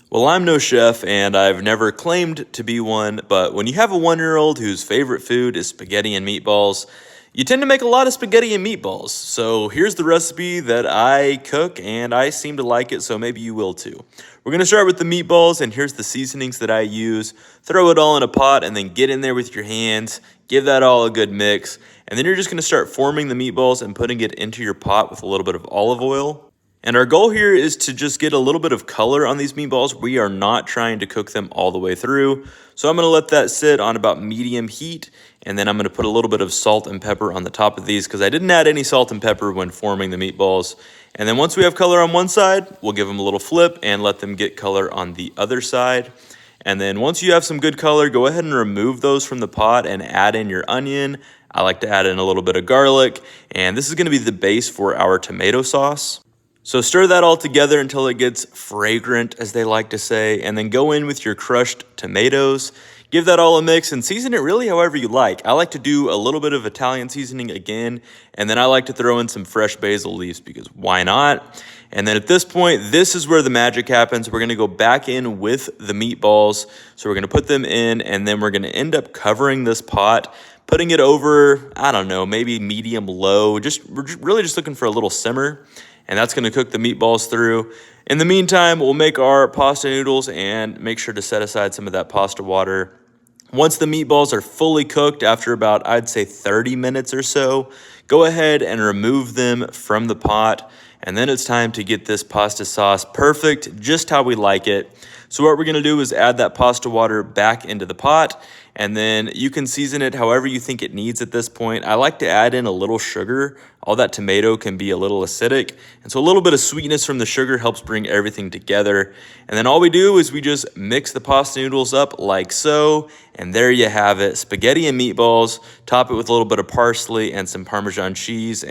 Well, I'm no chef and I've never claimed to be one, but when you have a 1-year-old whose favorite food is spaghetti and meatballs, you tend to make a lot of spaghetti and meatballs. So here's the recipe that I cook and I seem to like it, so maybe you will too. We're gonna start with the meatballs and here's the seasonings that I use. Throw it all in a pot and then get in there with your hands, give that all a good mix, and then you're just gonna start forming the meatballs and putting it into your pot with a little bit of olive oil. And our goal here is to just get a little bit of color on these meatballs. We are not trying to cook them all the way through. So I'm gonna let that sit on about medium heat, and then I'm gonna put a little bit of salt and pepper on the top of these because I didn't add any salt and pepper when forming the meatballs. And then once we have color on one side, we'll give them a little flip and let them get color on the other side. And then once you have some good color, go ahead and remove those from the pot and add in your onion. I like to add in a little bit of garlic, and this is gonna be the base for our tomato sauce. So stir that all together until it gets fragrant, as they like to say, and then go in with your crushed tomatoes. Give that all a mix and season it really however you like. I like to do a little bit of Italian seasoning again, and then I like to throw in some fresh basil leaves because why not? And then at this point, this is where the magic happens. We're gonna go back in with the meatballs. So we're gonna put them in, and then we're gonna end up covering this pot, putting it over, I don't know, maybe medium low. We're really just looking for a little simmer. And that's gonna cook the meatballs through. In the meantime, we'll make our pasta noodles and make sure to set aside some of that pasta water. Once the meatballs are fully cooked after about, I'd say 30 minutes or so, go ahead and remove them from the pot. And then it's time to get this pasta sauce perfect, just how we like it. So what we're gonna do is add that pasta water back into the pot, and then you can season it however you think it needs at this point. I like to add in a little sugar. All that tomato can be a little acidic, and so a little bit of sweetness from the sugar helps bring everything together. And then all we do is we just mix the pasta noodles up like so, and there you have it, spaghetti and meatballs. Top it with a little bit of parsley and some Parmesan cheese.